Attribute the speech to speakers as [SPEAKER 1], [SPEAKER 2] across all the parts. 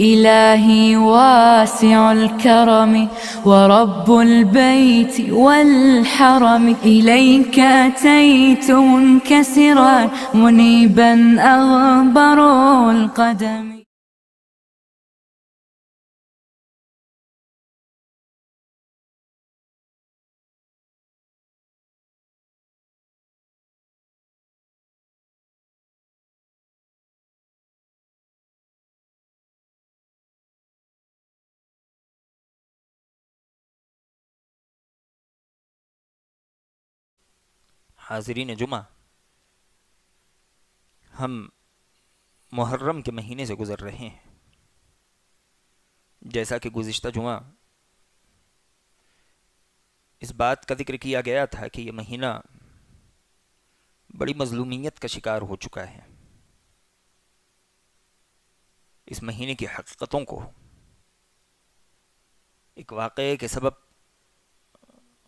[SPEAKER 1] إلهي واسع الكرم ورب البيت والحرم، إليك أتيت منكسرا منيبا أغبر القدم.
[SPEAKER 2] حاضرین جمعہ، ہم محرم کے مہینے سے گزر رہے ہیں۔ جیسا کہ گزشتہ جمعہ اس بات کا ذکر کیا گیا تھا کہ یہ مہینہ بڑی مظلومیت کا شکار ہو چکا ہے۔ اس مہینے کی حقیقتوں کو ایک واقعے کے سبب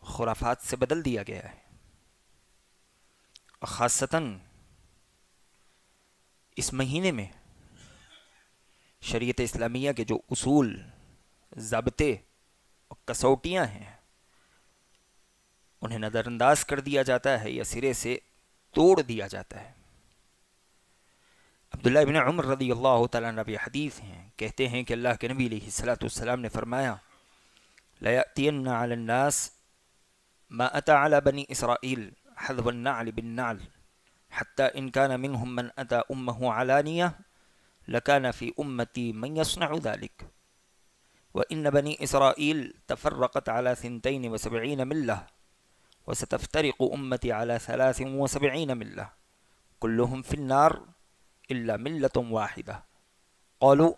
[SPEAKER 2] خرافات سے بدل دیا گیا ہے، اور خاصتاً اس مہینے میں شریعت اسلامیہ کے جو اصول، ضابطے اور کسوٹیاں ہیں انہیں نظر انداز کر دیا جاتا ہے یا سرے سے توڑ دیا جاتا ہے۔ عبداللہ ابن عمر رضی اللہ تعالیٰ عنہ حدیث ہیں، کہتے ہیں کہ اللہ کے نبی علیہ السلام نے فرمایا: لَيَأْتِيَنَّ عَلَى النَّاسِ مَا أَتَى عَلَى بَنِي إِسْرَائِيلَ حَذْوَ النَّعْلِ بِالنَّعْلِ حَتَّى إِنْ كَانَ مِنْهُمْ مَنْ أَتَى أُمَّهُ عَلَانِيَةً لَكَانَ فِي أُمَّتِي مَنْ يَصْنَعُ ذَلِكَ وَإِنَّ بَنِي إِسْرَائِيلَ تَفَرَّقَتْ عَلَى 72 مِلَّةً وستفترق أمتي على 73 ملة كلهم في النار إلا ملة واحدة قالوا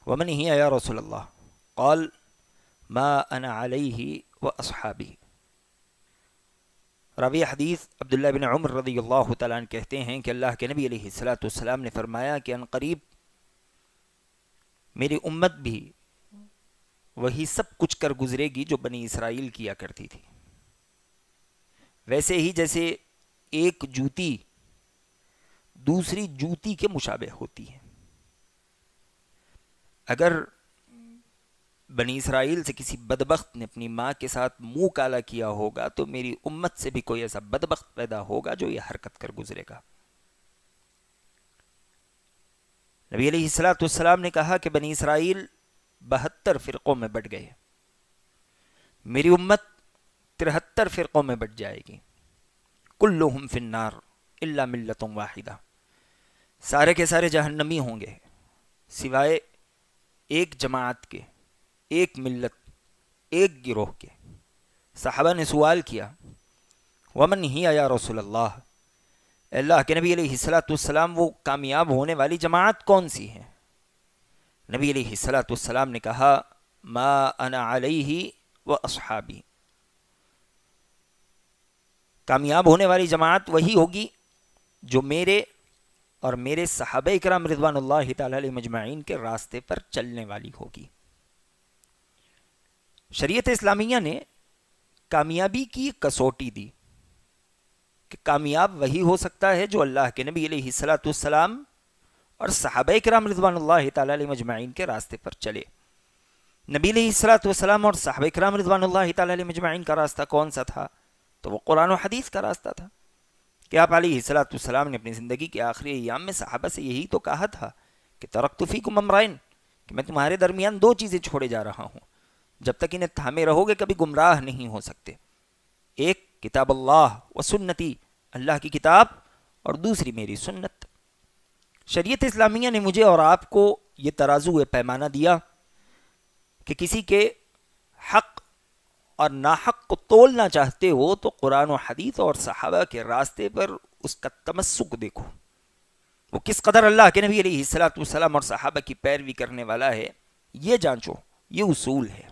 [SPEAKER 2] ومن هي يا رسول الله قال ما أنا عليه وأصحابي۔ راوی حدیث عبداللہ بن عمر رضی اللہ تعالیٰ عنہ کہتے ہیں کہ اللہ کے نبی علیہ السلام نے فرمایا کہ ان قریب میری امت بھی وہی سب کچھ کر گزرے گی جو بنی اسرائیل کیا کرتی تھی۔ ویسے ہی جیسے ایک جوتی دوسری جوتی کے مشابہ ہوتی ہے۔ اگر بنی اسرائیل سے کسی بدبخت نے اپنی ماں کے ساتھ منہ کالا کیا ہوگا تو میری امت سے بھی کوئی ایسا بدبخت پیدا ہوگا جو یہ حرکت کر گزرے گا۔ نبی علیہ السلام نے کہا کہ بنی اسرائیل 72 فرقوں میں بٹ گئے، میری امت 73 فرقوں میں بٹ جائے گی۔ کلہم فی النار الا ملۃ واحدہ، سارے کے سارے جہنمی ہوں گے سوائے ایک جماعت کے، ایک ملت، ایک گروہ کے۔ صحابہ نے سوال کیا: ومن ہی یا رسول اللہ، اللہ کے نبی علیہ السلام وہ کامیاب ہونے والی جماعت کون سی ہے؟ نبی علیہ السلام نے کہا: ما انا علیہ واصحابی، کامیاب ہونے والی جماعت وہی ہوگی جو میرے اور میرے صحابہ اکرام رضوان اللہ تعالی علیہ مجمعین کے راستے پر چلنے والی ہوگی۔ شریعت اسلامیہ نے کامیابی کی کسوٹی دی کہ کامیاب وہی ہو سکتا ہے جو اللہ کے نبی علیہ السلام اور صحابہ اکرام رضوان اللہ تعالی علیہ مجمعین کے راستے پر چلے۔ نبی علیہ السلام اور صحابہ اکرام رضوان اللہ تعالی علیہ مجمعین کا راستہ کون سا تھا؟ تو وہ قرآن و حدیث کا راستہ تھا کہ آپ علیہ السلام نے اپنی زندگی کے آخری ایام میں صحابہ سے یہی تو کہا تھا کہ ترکت فیکم امرین، کہ میں تمہارے درمیان 2 چیزیں چھوڑے جا رہا ہوں، جب تک انہیں تھامے رہو گے کبھی گمراہ نہیں ہو سکتے۔ ایک کتاب اللہ و سنتی، اللہ کی کتاب، اور دوسری میری سنت۔ شریعت اسلامیہ نے مجھے اور آپ کو یہ ترازو پیمانہ دیا کہ کسی کے حق اور ناحق کو تولنا چاہتے ہو تو قرآن و حدیث اور صحابہ کے راستے پر اس کا تمسک دیکھو، وہ کس قدر اللہ کے نبی علیہ السلام اور صحابہ کی پیروی کرنے والا ہے، یہ جانچو، یہ اصول ہے۔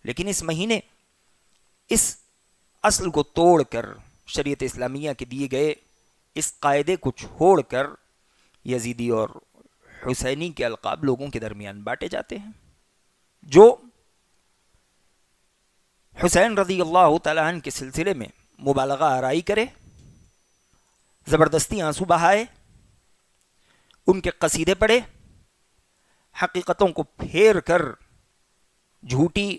[SPEAKER 2] لیکن اس مہینے اس اصل کو توڑ کر، شریعت اسلامیہ کے دیے گئے اس قاعدے کو چھوڑ کر، یزیدی اور حسینی کے القاب لوگوں کے درمیان بانٹے جاتے ہیں۔ جو حسین رضی اللہ تعالیٰ عنہ کے سلسلے میں مبالغہ آرائی کرے، زبردستی آنسو بہائے، ان کے قصیدے پڑھے، حقیقتوں کو پھیر کر جھوٹی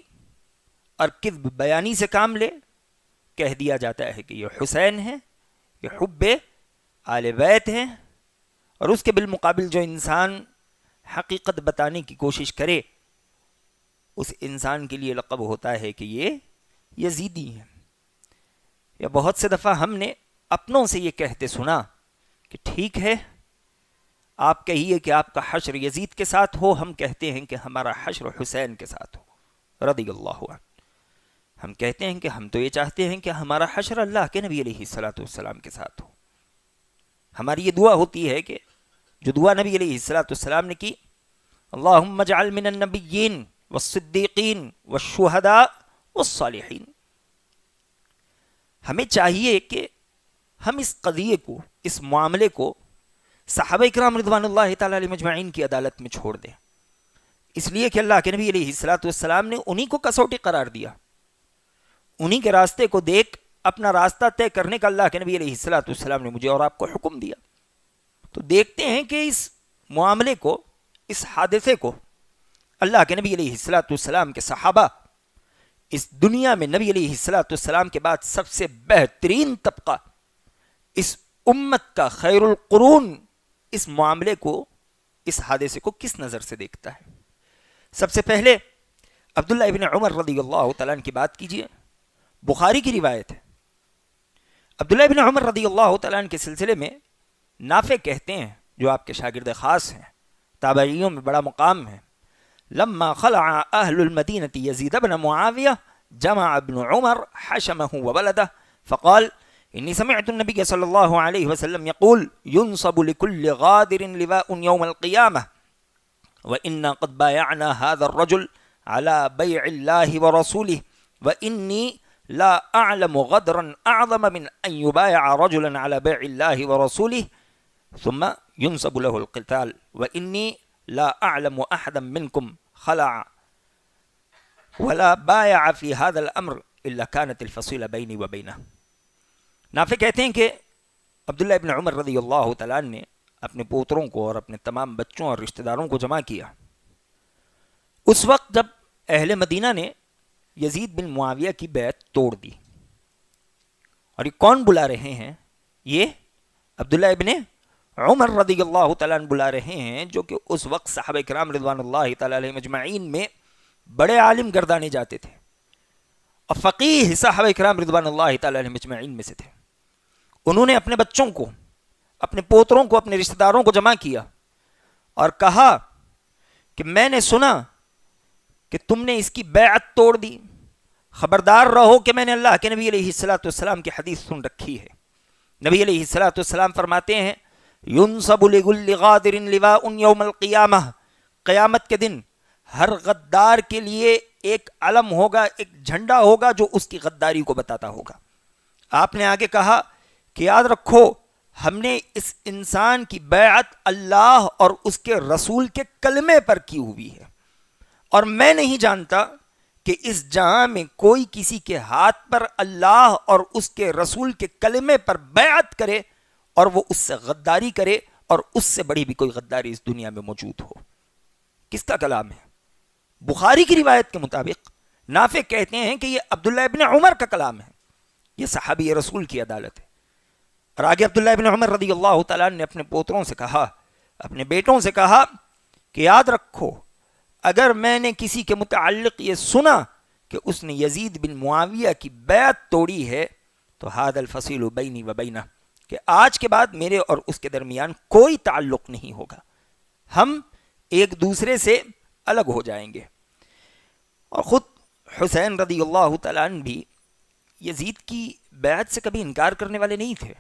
[SPEAKER 2] اور کذب بیانی سے کام لے، کہہ دیا جاتا ہے کہ یہ حسین ہے، یہ حب آل بیت ہیں، اور اس کے بالمقابل جو انسان حقیقت بتانے کی کوشش کرے اس انسان کے لیے لقب ہوتا ہے کہ یہ یزیدی ہے۔ یا بہت سے دفعہ ہم نے اپنوں سے یہ کہتے سنا کہ ٹھیک ہے آپ کہیے کہ آپ کا حشر یزید کے ساتھ ہو، ہم کہتے ہیں کہ ہمارا حشر حسین کے ساتھ ہو رضی اللہ عنہ۔ ہم کہتے ہیں کہ ہم تو یہ چاہتے ہیں کہ ہمارا حشر اللہ کے نبی علیہ الصلوۃ والسلام کے ساتھ ہو۔ ہماری یہ دعا ہوتی ہے کہ جو دعا نبی علیہ الصلوۃ والسلام نے کی، اللہم اجعل من النبیین والصدیقین والشہداء والصالحین، ہمیں چاہیے کہ ہم اس قضیے کو، اس معاملے کو صحابہ اکرام رضوان اللہ تعالی علیہ مجمعین کی عدالت میں چھوڑ دیں، اس لیے کہ اللہ کے نبی علیہ الصلوۃ والسلام نے انہی کو کسوٹی قرار دیا، انہی کے راستے کو دیکھ اپنا راستہ طے کرنے کا اللہ کے نبی علیہ الصلوۃ والسلام نے مجھے اور آپ کو حکم دیا۔ تو دیکھتے ہیں کہ اس معاملے کو، اس حادثے کو اللہ کے نبی علیہ الصلوۃ والسلام کے صحابہ، اس دنیا میں نبی علیہ الصلوۃ والسلام کے بعد سب سے بہترین طبقہ، اس امت کا خیر القرون، اس معاملے کو، اس حادثے کو کس نظر سے دیکھتا ہے؟ سب سے پہلے عبداللہ ابن عمر رضی اللہ تعالیٰ عنہ کی بات کیجئے، بخاری کی روایت ہے۔ عبداللہ ابن عمر رضی اللہ تعالیٰ عنہ کے سلسلے میں نافع کہتے ہیں، جو آپ کے شاگرد خاص ہیں، تابعیوں میں بڑا مقام ہے، لما خلع اہل المدینہ یزید بن معاویہ جمع ابن عمر حشمہ وولدہ فقال انی سمعت النبی صلی اللہ علیہ وسلم یقول ينصب لكل غادر لواء يوم القیامہ وإنا قد بايعنا هذا الرجل على بيع الله ورسوله وإني لا أعلم غدرا أعظم من أن يبايع رجلا على بيع الله ورسوله ثم ينصب له القتال وإني لا أعلم أحدا منكم خلع ولا بايع في هذا الأمر إلا كانت الفصيلة بيني وبينه۔ نافع کہتے ہیں کہ عبداللہ ابن عمر رضی اللہ تعالیٰ عنہ نے اپنے پوتروں کو اور اپنے تمام بچوں اور رشتہ داروں کو جمع کیا اس وقت جب اہل مدینہ نے یزید بن معاویہ کی بیعت توڑ دی۔ اور یہ کون بلا رہے ہیں؟ یہ عبداللہ ابن عمر رضی اللہ تعالیٰ عنہ بلا رہے ہیں، جو کہ اس وقت صحابہ کرام رضوان اللہ تعالیٰ علیہ مجمعین میں بڑے عالم گردانے جاتے تھے اور فقیہ صحابہ کرام رضوان اللہ تعالیٰ علیہ مجمعین میں سے تھے۔ انہوں نے اپنے بچوں کو، اپنے پوتروں کو، اپنے رشتہ داروں کو جمع کیا اور کہا کہ میں نے سنا کہ تم نے اس کی بیعت توڑ دی، خبردار رہو کہ میں نے اللہ کے نبی علیہ الصلوۃ والسلام کی حدیث سن رکھی ہے۔ نبی علیہ الصلوۃ والسلام فرماتے ہیں ينصب لكل غادر لواء يوم القیامہ، قیامت کے دن ہر غدار کے لیے ایک علم ہوگا، ایک جھنڈا ہوگا جو اس کی غداری کو بتاتا ہوگا۔ آپ نے آگے کہا کہ یاد رکھو ہم نے اس انسان کی بیعت اللہ اور اس کے رسول کے کلمے پر کی ہوئی ہے، اور میں نہیں جانتا کہ اس جہاں میں کوئی کسی کے ہاتھ پر اللہ اور اس کے رسول کے کلمے پر بیعت کرے اور وہ اس سے غداری کرے، اور اس سے بڑی بھی کوئی غداری اس دنیا میں موجود ہو۔ کس کا کلام ہے؟ بخاری کی روایت کے مطابق نافع کہتے ہیں کہ یہ عبداللہ ابن عمر کا کلام ہے، یہ صحابی رسول کی عدالت ہے۔ اور آگے عبداللہ ابن عمر رضی اللہ تعالیٰ نے اپنے پوتروں سے کہا، اپنے بیٹوں سے کہا کہ یاد رکھو اگر میں نے کسی کے متعلق یہ سنا کہ اس نے یزید بن معاویہ کی بیعت توڑی ہے تو ھذا الفصیل بینی و بینہ، کہ آج کے بعد میرے اور اس کے درمیان کوئی تعلق نہیں ہوگا، ہم ایک دوسرے سے الگ ہو جائیں گے۔ اور خود حسین رضی اللہ تعالیٰ عنہ بھی یزید کی بیعت سے کبھی انکار کرنے والے نہیں تھے۔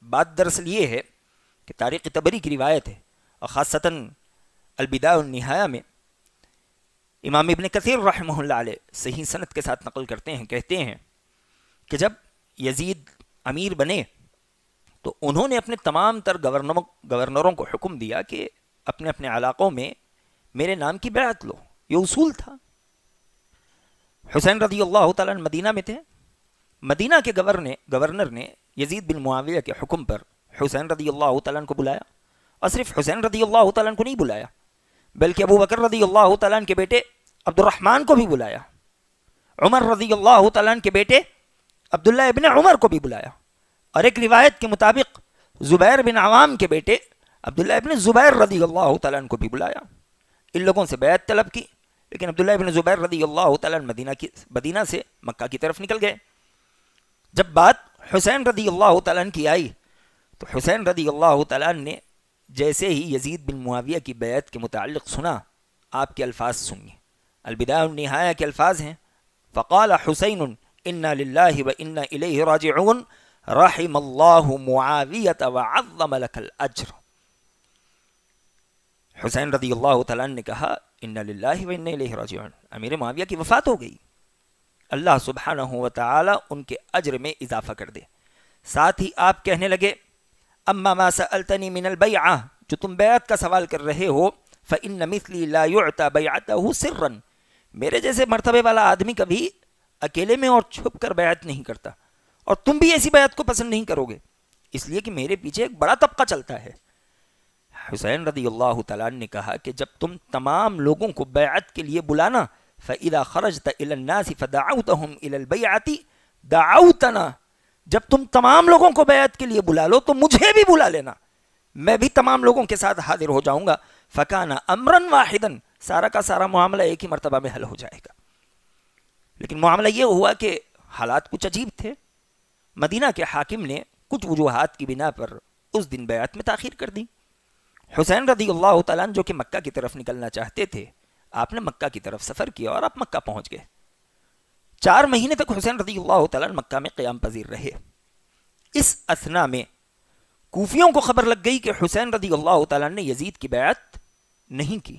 [SPEAKER 2] بات دراصل یہ ہے کہ تاریخ طبری کی روایت ہے، اور خاصتاً البدایہ والنہایہ میں امام ابن کثیر رحمہ اللہ علیہ صحیح سند کے ساتھ نقل کرتے ہیں، کہتے ہیں کہ جب یزید امیر بنے تو انہوں نے اپنے تمام تر گورنروں کو حکم دیا کہ اپنے اپنے علاقوں میں میرے نام کی بیعت لو، یہ اصول تھا۔ حسین رضی اللہ تعالیٰ عنہ مدینہ میں تھے، مدینہ کے گورنر نے یزید بن معاویہ کے حکم پر حسین رضی اللہ تعالیٰ عنہ کو بلایا، اور صرف حسین رضی اللہ تعالیٰ عنہ کو نہیں بلایا بلکہ ابو بکر رضی اللہ تعالیٰ عنہ کے بیٹے عبد الرحمن کو بھی بلایا، عمر رضی اللہ تعالیٰ عنہ کے بیٹے عبداللہ ابن عمر کو بھی بلایا، اور ایک روایت کے مطابق زبیر بن عوام کے بیٹے عبداللہ ابن زبیر رضی اللہ تعالیٰ عنہ کو بھی بلایا۔ ان لوگوں سے بیعت طلب کی، لیکن عبداللہ ابن زبیر رضی اللہ تعالیٰ عنہ مدینہ سے مکہ کی طرف نکل گئے۔ جب بات حسین رضی اللہ تعالیٰ عنہ کی آئی تو حسین رضی اللہ تعالیٰ عنہ نے جیسے ہی یزید بن معاویہ کی بیعت کے متعلق سنا، آپ کے الفاظ سنیے، البدایہ والنہایہ کے الفاظ ہیں، فقال حسین انا للہ و انا الیہ راجعون رحم اللہ معاویہ وعظم لک الاجر۔ حسین رضی اللہ تعالیٰ عنہ نے کہا انا للہ و انا الیہ راجعون، امیر معاویہ کی وفات ہو گئی، اللہ سبحانہ و تعالی ان کے اجر میں اضافہ کر دے۔ ساتھ ہی آپ کہنے لگے اما ما سألتنی من البیعہ، جو تم بیعت کا سوال کر رہے ہو، فإن مثلی لا یعطى بیعته سرا، میرے جیسے مرتبے والا آدمی کبھی اکیلے میں اور چھپ کر بیعت نہیں کرتا، اور تم بھی ایسی بیعت کو پسند نہیں کرو گے، اس لیے کہ میرے پیچھے ایک بڑا طبقہ چلتا ہے۔ حسین رضی اللہ تعالیٰ عنہ نے کہا کہ جب تم تمام لوگوں کو بیعت کے لیے بلانا، فإذا خرجت إلى الناس فدعوتهم إلى البيعة دعوتنا، جب تم تمام لوگوں کو بیعت کے لیے بلا لو تو مجھے بھی بلا لینا، میں بھی تمام لوگوں کے ساتھ حاضر ہو جاؤں گا، فکان امرا واحدا، سارا کا سارا معاملہ ایک ہی مرتبہ میں حل ہو جائے گا۔ لیکن معاملہ یہ ہوا کہ حالات کچھ عجیب تھے، مدینہ کے حاکم نے کچھ وجوہات کی بنا پر اس دن بیعت میں تاخیر کر دی۔ حسین رضی اللہ تعالیٰ عنہ جو کہ مکہ کی طرف نکلنا چاہتے تھے، آپ نے مکہ کی طرف سفر کیا اور آپ مکہ پہنچ گئے۔ 4 مہینے تک حسین رضی اللہ تعالیٰ عنہ مکہ میں قیام پذیر رہے۔ اس اثنا میں کوفیوں کو خبر لگ گئی کہ حسین رضی اللہ تعالیٰ عنہ نے یزید کی بیعت نہیں کی،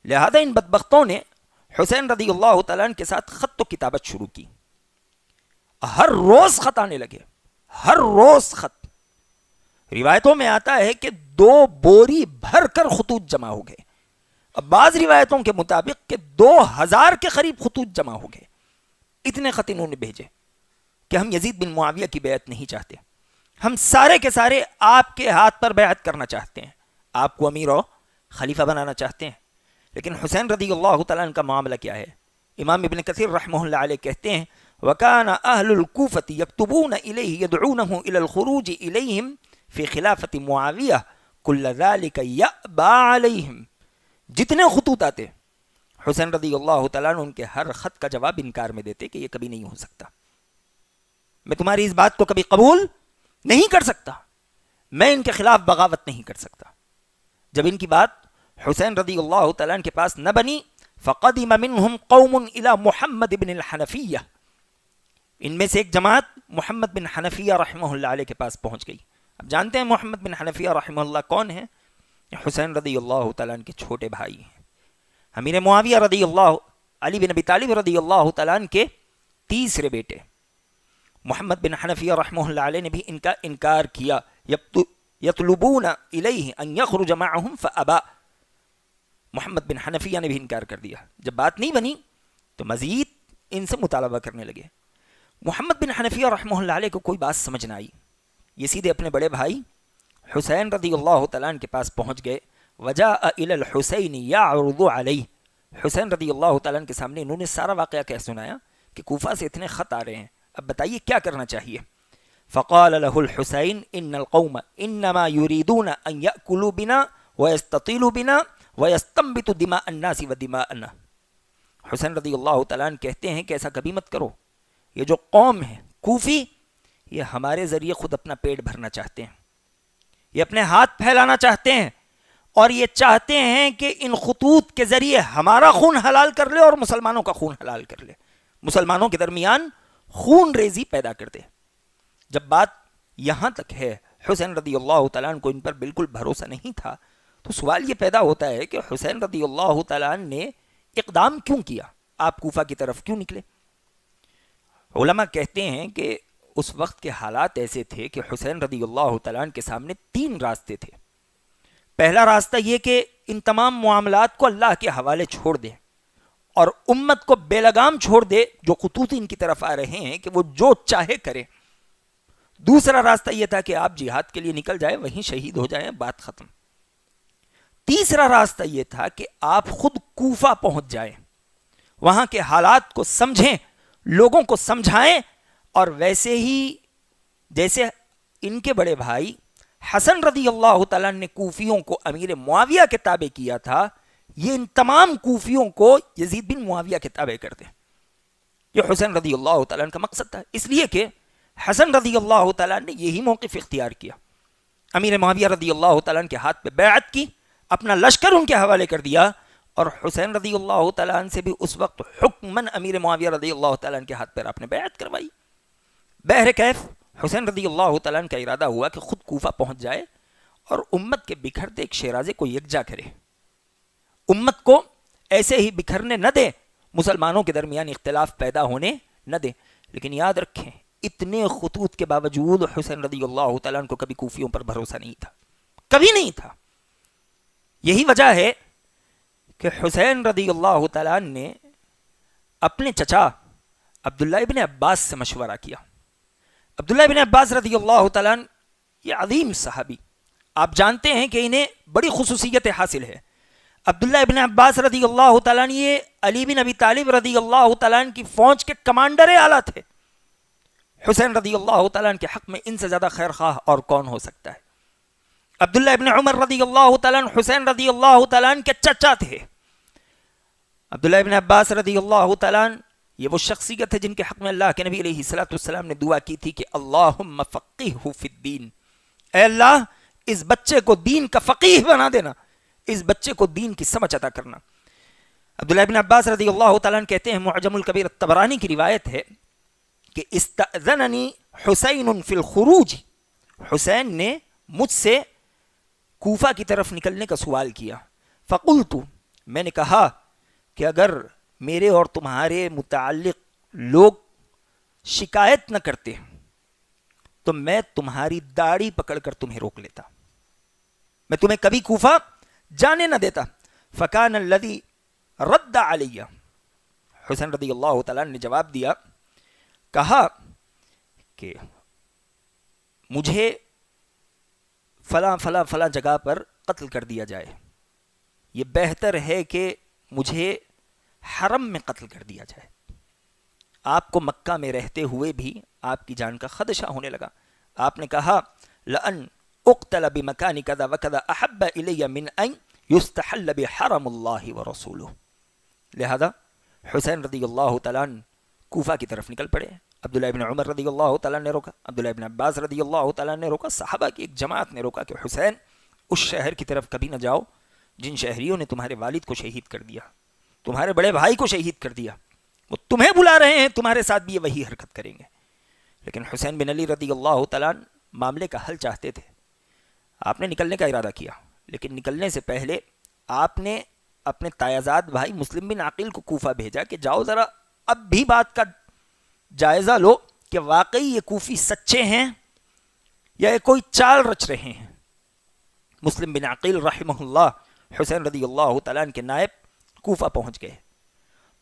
[SPEAKER 2] لہذا ان بدبختوں نے حسین رضی اللہ تعالیٰ عنہ کے ساتھ خط و کتابت شروع کی۔ ہر روز خط آنے لگے، ہر روز خط۔ روایتوں میں آتا ہے کہ 2 بوری بھر کر خطوط جمع ہو گئے، اب بعض روایتوں کے مطابق کہ 2000 کے قریب خطوط جمع ہو گئے۔ اتنے خط انہوں نے بھیجے کہ ہم یزید بن معاویہ کی بیعت نہیں چاہتے، ہم سارے کے سارے آپ کے ہاتھ پر بیعت کرنا چاہتے ہیں، آپ کو امیر و خلیفہ بنانا چاہتے ہیں۔ لیکن حسین رضی اللہ تعالیٰ عنہ کا معاملہ کیا ہے؟ امام ابن کثیر رحمہ اللہ علیہ کہتے ہیں وَكَانَ أَهْلُ الْكُوفَةِ يَكْتُبُونَ إِلَيْهِ يَدْعُونَهُ إِلَى الْخُرُوجِ إِلَيْهِمْ فِي خِلَافَةِ مُعَاوِيَةَ كُلَّ ذَلِكَ يَأْبَى عَلَيْهِمْ، جتنے خطوط آتے حسین رضی اللہ تعالیٰ عنہ ان کے ہر خط کا جواب انکار میں دیتے کہ یہ کبھی نہیں ہو سکتا، میں تمہاری اس بات کو کبھی قبول نہیں کر سکتا، میں ان کے خلاف بغاوت نہیں کر سکتا۔ جب ان کی بات حسین رضی اللہ تعالیٰ عنہ کے پاس نہ بنی، فقدم منهم قوم الى محمد بن الحنفیہ، ان میں سے ایک جماعت محمد بن حنفیہ رحمہ اللہ علیہ کے پاس پہنچ گئی۔ اب جانتے ہیں محمد بن حنفیہ رحمہ اللہ کون ہیں؟ حسین رضی اللہ تعالیٰ عنہ کے چھوٹے بھائی ہیں، امیر معاویہ رضی اللہ، علی بن ابی طالب رضی اللہ تعالیٰ عنہ کے تیسرے بیٹے۔ محمد بن حنفیہ رحمہ اللہ علیہ نے بھی ان کا انکار کیا، یطلبون الیہ ان یخرج معہم فابا، محمد بن حنفیہ نے بھی انکار کر دیا۔ جب بات نہیں بنی تو مزید ان سے مطالبہ کرنے لگے۔ محمد بن حنفیہ رحمہ اللہ علیہ کو کوئی بات سمجھ نہ آئی، یہ سیدھے اپنے بڑے بھائی حسین رضی اللہ تعالیٰ عنہ کے پاس پہنچ گئے۔ وجاء الى الحسین یعرض علیہ، حسین رضی اللہ تعالیٰ عنہ کے سامنے انہوں نے سارا واقعہ کہہ سنایا کہ کوفہ سے اتنے خط آ رہے ہیں، اب بتائیے کیا کرنا چاہیے۔ فقال له الحسین ان القوم انما يريدون ان يأكلوا بنا ويستطيلوا بنا ويستنبطوا دماء الناس ودماءنا، حسین رضی اللہ تعالیٰ عنہ کہتے ہیں کہ ایسا کبھی مت کرو، یہ جو قوم ہے کوفی، یہ ہمارے ذریعے خود اپنا پیٹ بھرنا چاہتے ہیں، یہ اپنے ہاتھ پھیلانا چاہتے ہیں، اور یہ چاہتے ہیں کہ ان خطوط کے ذریعے ہمارا خون حلال کر لے اور مسلمانوں کا خون حلال کر لے، مسلمانوں کے درمیان خون ریزی پیدا کر دے۔ جب بات یہاں تک ہے، حسین رضی اللہ تعالیٰ عنہ کو ان پر بالکل بھروسہ نہیں تھا، تو سوال یہ پیدا ہوتا ہے کہ حسین رضی اللہ تعالیٰ عنہ نے اقدام کیوں کیا، آپ کوفہ کی طرف کیوں نکلے؟ علماء کہتے ہیں کہ اس وقت کے حالات ایسے تھے کہ حسین رضی اللہ تعالیٰ عنہ کے سامنے 3 راستے تھے۔ پہلا راستہ یہ کہ ان تمام معاملات کو اللہ کے حوالے چھوڑ دے اور امت کو بے لگام چھوڑ دے، جو خطوط ان کی طرف آ رہے ہیں کہ وہ جو چاہے کرے۔ دوسرا راستہ یہ تھا کہ آپ جہاد کے لیے نکل جائیں، وہیں شہید ہو جائیں، بات ختم۔ تیسرا راستہ یہ تھا کہ آپ خود کوفہ پہنچ جائیں، وہاں کے حالات کو سمجھیں، لوگوں کو سمجھائیں، اور ویسے ہی جیسے ان کے بڑے بھائی حسن رضی اللہ تعالیٰ نے کوفیوں کو امیر معاویہ کے تابع کیا تھا، یہ ان تمام کوفیوں کو یزید بن معاویہ کے تابع کر دیں۔ یہ حسین رضی اللہ تعالیٰ کا مقصد تھا، اس لیے کہ حسن رضی اللہ تعالیٰ نے یہی موقف اختیار کیا، امیر معاویہ رضی اللہ تعالیٰ کے ہاتھ پہ بیعت کی، اپنا لشکر ان کے حوالے کر دیا، اور حسین رضی اللہ تعالیٰ سے بھی اس وقت حکماً امیر معاویہ رضی اللہ تعالیٰ کے ہاتھ پر آپ نے بیعت کروائی۔ بہر کیف حسین رضی اللہ تعالیٰ کا ارادہ ہوا کہ خود کوفہ پہنچ جائے اور امت کے بکھرتے ایک شیرازے کو یکجا کرے، امت کو ایسے ہی بکھرنے نہ دے، مسلمانوں کے درمیان اختلاف پیدا ہونے نہ دے۔ لیکن یاد رکھیں اتنے خطوط کے باوجود حسین رضی اللہ تعالیٰ کو کبھی کوفیوں پر بھروسہ نہیں تھا، کبھی نہیں تھا۔ یہی وجہ ہے کہ حسین رضی اللہ تعالیٰ نے اپنے چچا عبداللہ ابن عباس سے مشورہ کیا۔ عبداللہ ابن عباس رضی اللہ تعالیٰ یہ عظیم صحابی، آپ جانتے ہیں کہ انہیں بڑی خصوصیت حاصل ہے۔ عبداللہ ابن عباس رضی اللہ تعالیٰ یہ علی بن ابی طالب رضی اللہ تعالیٰ کی فوج کے کمانڈر اعلیٰ تھے۔ حسین رضی اللہ تعالیٰ کے حق میں ان سے زیادہ خیر خواہ اور کون ہو سکتا ہے؟ عبداللہ ابن عمر رضی اللہ تعالیٰ حسین رضی اللہ تعالیٰ کے چچا تھے۔ عبداللہ ابن عباس رضی اللہ تعالیٰ یہ وہ شخصیت ہے جن کے حق میں اللہ کے نبی علیہ السلام نے دعا کی تھی کہ اللہم فقہہ فی الدین، اے اللہ اس بچے کو دین کا فقیہ بنا دینا، اس بچے کو دین کی سمجھ عطا کرنا۔ عبداللہ ابن عباس رضی اللہ تعالیٰ کہتے ہیں، معجم الکبیر الطبرانی کی روایت ہے کہ استأذننی حسین فی الخروج، حسین نے مجھ سے کوفہ کی طرف نکلنے کا سوال کیا، فقلت، میں نے کہا کہ اگر میرے اور تمہارے متعلق لوگ شکایت نہ کرتے تو میں تمہاری داڑھی پکڑ کر تمہیں روک لیتا، میں تمہیں کبھی کوفہ جانے نہ دیتا۔ فکان الذی رد علی، حسین رضی اللہ تعالیٰ نے جواب دیا، کہا کہ مجھے فلاں فلاں فلاں جگہ پر قتل کر دیا جائے، یہ بہتر ہے کہ مجھے حرم میں قتل کر دیا جائے۔ آپ کو مکہ میں رہتے ہوئے بھی آپ کی جان کا خدشہ ہونے لگا۔ آپ نے کہا لأن اقتل بمکان کذا وکذا احب الی من ان یستحل بحرم اللہ ورسولہ۔ لہذا حسین رضی اللہ تعالیٰ کوفہ کی طرف نکل پڑے۔ عبداللہ ابن عمر رضی اللہ تعالیٰ نے روکا، عبداللہ ابن عباس رضی اللہ تعالیٰ نے روکا، صحابہ کی ایک جماعت نے روکا کہ حسین اس شہر کی طرف کبھی نہ جاؤ جن شہریوں نے تمہارے والد کو شہید کر دیا، تمہارے بڑے بھائی کو شہید کر دیا، وہ تمہیں بلا رہے ہیں، تمہارے ساتھ بھی یہ وہی حرکت کریں گے۔ لیکن حسین بن علی رضی اللہ تعالیٰ معاملے کا حل چاہتے تھے۔ آپ نے نکلنے کا ارادہ کیا، لیکن نکلنے سے پہلے آپ نے اپنے تایازاد بھائی مسلم بن عقیل کو کوفہ بھیجا کہ جاؤ ذرا اب بھی بات کا جائزہ لو کہ واقعی یہ کوفی سچے ہیں یا یہ کوئی چال رچ رہے ہیں۔ مسلم بن عقیل رحمہ اللہ حسین رضی اللہ تعالیٰ کے نائب کوفہ پہنچ گئے۔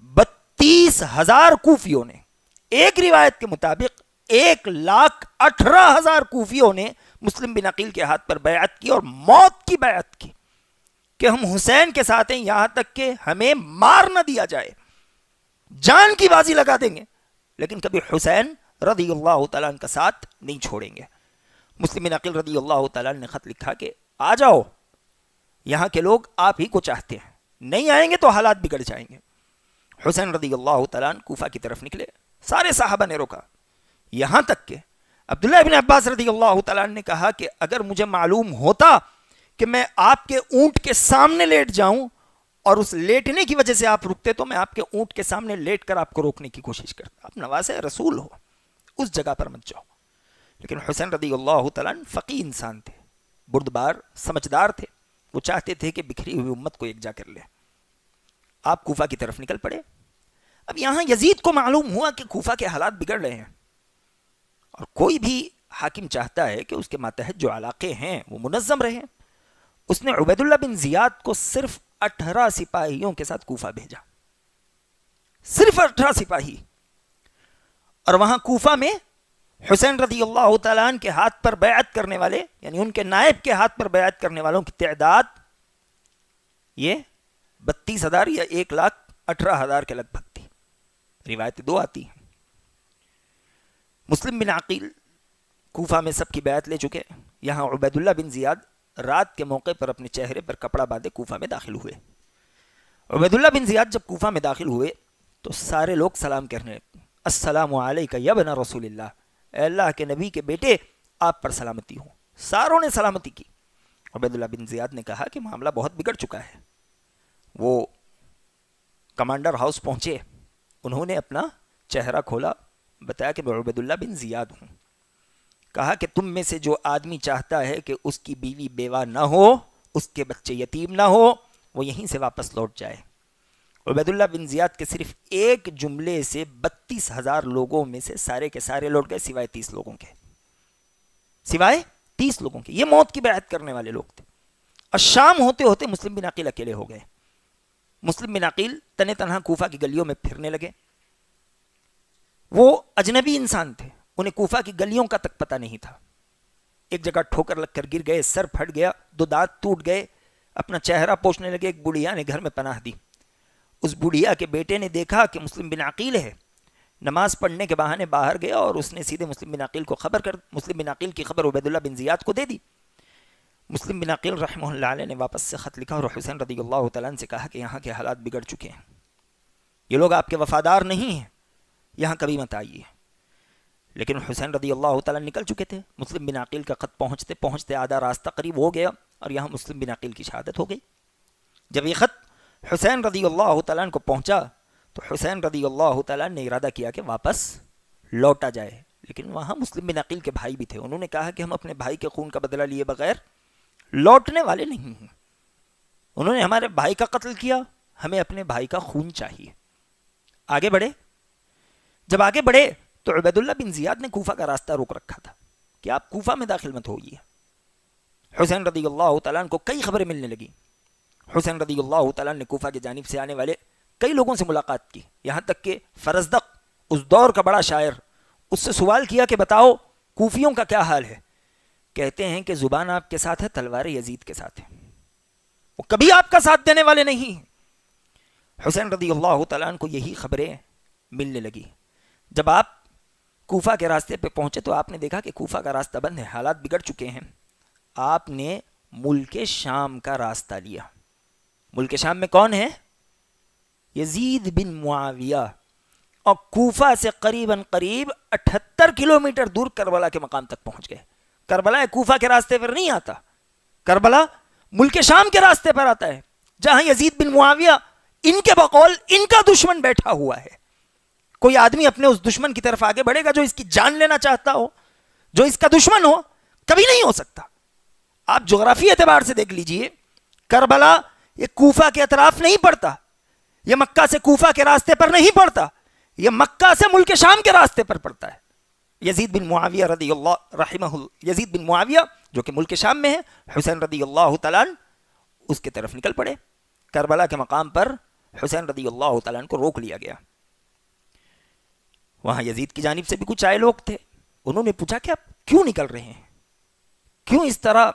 [SPEAKER 2] 32,000 کوفیوں نے، ایک روایت کے مطابق 1,18,000 کوفیوں نے مسلم بن عقیل کے ہاتھ پر بیعت کی اور موت کی بیعت کی کہ ہم حسین کے ساتھ ہیں یہاں تک کہ ہمیں مار نہ دیا جائے، جان کی بازی لگا دیں گے لیکن کبھی حسین رضی اللہ تعالیٰ کا ساتھ نہیں چھوڑیں گے۔ مسلم بن عقیل رضی اللہ تعالیٰ نے خط لکھا کہ آ جاؤ، یہاں کے لوگ آپ ہی کو چاہتے ہیں، نہیں آئیں گے تو حالات بگڑ جائیں گے۔ حسین رضی اللہ تعالیٰ کوفہ کی طرف نکلے، سارے صحابہ نے روکا، یہاں تک کہ عبداللہ ابن عباس رضی اللہ تعالیٰ نے کہا کہ اگر مجھے معلوم ہوتا کہ میں آپ کے اونٹ کے سامنے لیٹ جاؤں اور اس لیٹنے کی وجہ سے آپ رکتے تو میں آپ کے اونٹ کے سامنے لیٹ کر آپ کو روکنے کی کوشش کرتا، آپ نواسہ رسول ہو، اس جگہ پر مت جاؤ۔ لیکن حسین رضی اللہ تعالیٰ فقیہ انسان تھے، بردبار، سمجھدار تھے، وہ چاہتے تھے کہ بکھری ہوئی امت کو یکجا کر لے۔ آپ کوفہ کی طرف نکل پڑے۔ اب یہاں یزید کو معلوم ہوا کہ کوفہ کے حالات بگڑ رہے ہیں، اور کوئی بھی حاکم چاہتا ہے کہ اس کے ماتحت جو علاقے ہیں وہ منظم رہیں۔ اس نے عبید اللہ بن زیاد کو صرف 18 سپاہیوں کے ساتھ کوفہ بھیجا، صرف 18 سپاہی، اور وہاں کوفہ میں حسین رضی اللہ تعالیٰ عنہ کے ہاتھ پر بیعت کرنے والے، یعنی ان کے نائب کے ہاتھ پر بیعت کرنے والوں کی تعداد یہ 32,000 یا 1,18,000 کے لگ بھگ تھی. روایتیں دو آتی ہیں. مسلم بن عقیل کوفہ میں سب کی بیعت لے چکے. یہاں عبید اللہ بن زیاد رات کے موقع پر اپنے چہرے پر کپڑا باندھے کوفہ میں داخل ہوئے. عبید اللہ بن زیاد جب کوفہ میں داخل ہوئے تو سارے لوگ سلام کرنے لگے. السلام علیکہ یا ابن رسول اللہ, اے اللہ کے نبی کے بیٹے آپ پر سلامتی ہو. ساروں نے سلامتی کی. عبید اللہ بن زیاد نے کہا کہ معاملہ بہت بگڑ چکا ہے. وہ کمانڈر ہاؤس پہنچے, انہوں نے اپنا چہرہ کھولا, بتایا کہ میں عبید اللہ بن زیاد ہوں. کہا کہ تم میں سے جو آدمی چاہتا ہے کہ اس کی بیوی بیوہ نہ ہو, اس کے بچے یتیم نہ ہو, وہ یہیں سے واپس لوٹ جائے. عبید اللہ بن زیاد کے صرف ایک جملے سے 32,000 لوگوں میں سے سارے کے سارے لوٹ گئے سوائے 30 لوگوں کے. سوائے 30 لوگوں کے. یہ موت کی بیعت کرنے والے لوگ تھے. اور شام ہوتے ہوتے مسلم بن عقیل اکیلے ہو گئے. مسلم بن عقیل تنے تنہا کوفہ کی گلیوں میں پھرنے لگے. وہ اجنبی انسان تھے, انہیں کوفہ کی گلیوں کا تک پتہ نہیں تھا. ایک جگہ ٹھوکر لگ کر گر گئے, سر پھٹ گیا, 2 دانت ٹوٹ گئے, اپنا چہرہ پوچھنے لگے. ایک بڑھیا نے گھر میں پناہ دی. اس بڑھیا کے بیٹے نے دیکھا کہ مسلم بن عقیل ہے, نماز پڑھنے کے بہانے باہر گیا اور اس نے سیدھے مسلم بن عقیل کو مسلم بن عقیل کی خبر عبید اللہ بن زیاد کو دے دی. مسلم بن عقیل رحمہ اللہ علیہ نے واپس سے خط لکھا اور حسین رضی اللہ تعالیٰ عنہ سے کہا کہ یہاں کے حالات بگڑ چکے ہیں, یہ لوگ آپ کے وفادار نہیں ہیں, یہاں کبھی مت آئیے. لیکن حسین رضی اللہ تعالیٰ نکل چکے تھے. مسلم بن عقیل کا خط پہنچتے پہنچتے آدھا راستہ قریب ہو گیا اور یہاں مسلم بن عقیل کی شہادت ہو گئی. جب یہ خط حسین رضی اللہ تعالیٰ کو پہنچا تو حسین رضی اللہ تعالیٰ نے ارادہ کیا کہ واپس لوٹا جائے. لیکن وہاں مسلم بن عقیل کے بھائی بھی تھے. انہوں نے کہا کہ ہم اپنے بھائی کے خون کا بدلہ لیے بغیر لوٹنے والے نہیں ہیں. انہوں نے ہمارے بھائی کا قتل کیا, ہمیں اپنے بھائی کا خون چاہیے. آگے بڑھے. جب آگے بڑھے تو عبید اللہ بن زیاد نے کوفہ کا راستہ روک رکھا تھا کہ آپ کوفہ میں داخل مت ہوئیے. حسین رضی اللہ تعالیٰ کو کئی خبریں ملنے لگی. حسین رضی اللہ تعالیٰ نے کوفہ کی جانب سے آنے والے کئی لوگوں سے ملاقات کی. یہاں تک کہ فرزدق, اس دور کا بڑا شاعر, اس سے سوال کیا کہ بتاؤ کوفیوں کا کیا حال ہے. کہتے ہیں کہ زبان آپ کے ساتھ ہے, تلوار یزید کے ساتھ ہے, وہ کبھی آپ کا ساتھ دینے والے نہیں. حسین رضی اللہ تعالیٰ کو یہی خبریں ملنے لگی. جب آپ کوفہ کے راستے پہ پہنچے تو آپ نے دیکھا کہ کوفہ کا راستہ بند ہے, حالات بگڑ چکے ہیں. آپ نے ملک شام کا راستہ لیا. ملک شام میں کون ہے؟ یزید بن معاویہ. اور کوفہ سے قریباً قریب 78 کلومیٹر دور کربلا کے مقام تک پہنچ گئے. کربلا کوفہ کے راستے پر نہیں آتا, کربلا ملک شام کے راستے پر آتا ہے, جہاں یزید بن معاویہ ان کے بقول ان کا دشمن بیٹھا ہوا ہے. کوئی آدمی اپنے اس دشمن کی طرف آگے بڑھے گا جو اس کی جان لینا چاہتا ہو, جو اس کا دشمن ہو, کبھی نہیں ہو سکتا. آپ جغرافی اعتبار سے دیکھ لیجئے, کربلا یہ کوفہ کے اطراف نہیں پڑتا, یہ مکہ سے کوفہ کے راستے پر نہیں پڑتا, یہ مکہ سے ملک شام کے راستے پر پڑتا ہے. یزید بن معاویہ رضی اللہ رحمہ یزید بن معاویہ جو کہ ملک شام میں ہے, حسین رضی اللہ تعالیٰ اس کے طرف نکل پڑے. کربلا کے مقام پر حسین رضی اللہ تعالیٰ کو روک لیا گیا. وہاں یزید کی جانب سے بھی کچھ آئے لوگ تھے. انہوں نے پوچھا کہ آپ کیوں نکل رہے ہیں, کیوں اس طرح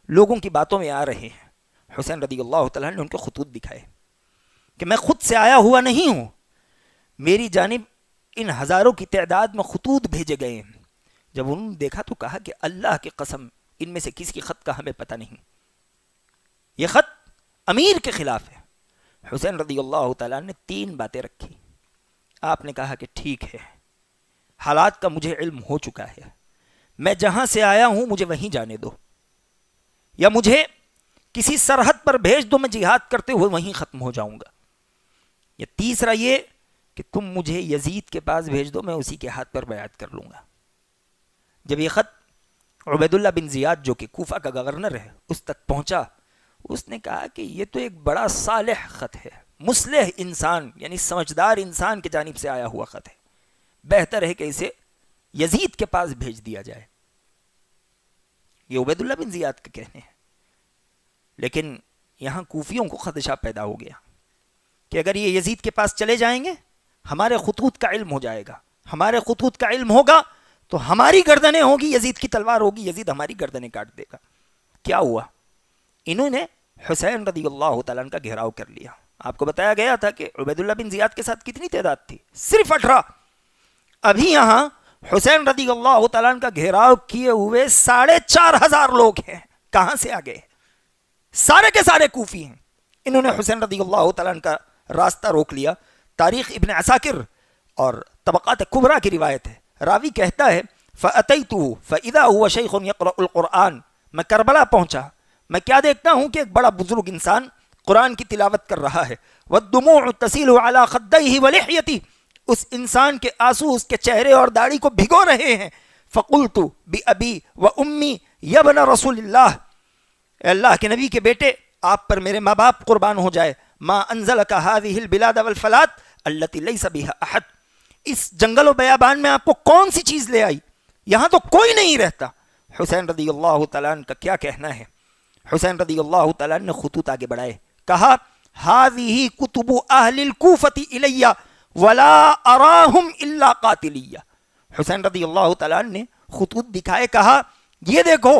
[SPEAKER 2] لوگوں کی باتوں میں آ رہے ہیں. حسین رضی اللہ تعالیٰ نے ان کو خطوط دکھائے کہ میں خود سے آیا ہوا نہیں ہوں, میری جانب ان ہزاروں کی تعداد میں خطوط بھیجے گئے ہیں. جب انہوں نے دیکھا تو کہا کہ اللہ کی قسم ان میں سے کسی کی خط کا ہمیں پتہ نہیں, یہ خط امیر کے خلاف ہے. حسین رضی اللہ تعالیٰ نے 3 باتیں رکھی. آپ نے کہا کہ ٹھیک ہے, حالات کا مجھے علم ہو چکا ہے, میں جہاں سے آیا ہوں مجھے وہیں جانے دو, یا مجھے کسی سرحد پر بھیج دو, میں جہاد کرتے ہوئے وہیں ختم ہو جاؤں گا. یا تیسرا یہ کہ تم مجھے یزید کے پاس بھیج دو, میں اسی کے ہاتھ پر بیعت کر لوں گا. جب یہ خط عبید اللہ بن زیاد جو کہ کوفہ کا گورنر ہے اس تک پہنچا, اس نے کہا کہ یہ تو ایک بڑا صالح خط ہے, مصلح انسان یعنی سمجھدار انسان کی جانب سے آیا ہوا خط ہے, بہتر ہے کہ اسے یزید کے پاس بھیج دیا جائے. یہ عبید اللہ بن زیاد کے کہنے ہیں. لیکن یہاں کوفیوں کو خدشہ پیدا ہو گیا کہ اگر یہ یزید کے پاس چلے جائیں گے ہمارے خطوط کا علم ہو جائے گا, ہمارے خطوط کا علم ہوگا تو ہماری گردنیں ہوگی, یزید کی تلوار ہوگی, یزید ہماری گردنیں کاٹ دے گا. کیا ہوا؟ انہوں نے حسین رضی اللہ تعالیٰ عنہ کا گھیراؤ کر لیا. آپ کو بتایا گیا تھا کہ عبیداللہ بن زیاد کے ساتھ کتنی تعداد تھی؟ صرف 18. ابھی یہاں حسین رضی اللہ تعالیٰ عنہ کا گھیراؤ کیے ہوئے 4,500 لوگ ہیں. کہاں سے آ گئے؟ سارے کے سارے کوفی ہیں. انہوں نے حسین رضی اللہ تعالیٰ عنہ کا راستہ روک لیا. تاریخ ابن عساکر اور طبقات کبریٰ کی روایت ہے. راوی کہتا ہے فَأَتَيْتُهُ فَإِذَا هُوَ شَيْخٌ يَقْرَأُ الْقُرْآنَ. میں کربلا پہنچا, میں کیا دیکھتا ہوں کہ ایک بڑا بزرگ انسان قرآن کی تلاوت کر رہا ہے. وَالدُّمُوعُ تَسِيلُ عَلَى خَدَّيْهِ وَلِحْيَتِهِ. اس انسان کے آنسو اس کے چہرے اور داڑھی کو بھگو رہے ہیں. فَقُلْتُ بِأَبِي وَأُمِّي يَا ابْنَ رَسُولِ اللَّهِ. اے اللہ کے نبی کے بیٹے, آپ پر میرے ماں باپ قربان ہو جائے. مَا أَنزَلَكَ هَذِهِ الْبِلَادَ وَالْفَلَاتِ الَّتِي لَيْسَ بِهَا أَحَدٌ. اس جنگل و بیابان میں آپ کو کون سی چیز لے آئی؟ یہاں تو کوئی نہیں رہتا. حسین رضی اللہ تعالیٰ عنہ کا کیا کہنا ہے؟ حسین رضی اللہ تعالیٰ عنہ نے خطوط آگے بڑھائے, کہا هذه كتب اہل الكوفة الیہ ولا اراہم الا قاتلیہ. حسین رضی اللہ تعالیٰ عنہ نے خطوط دکھائے, کہا یہ دیکھو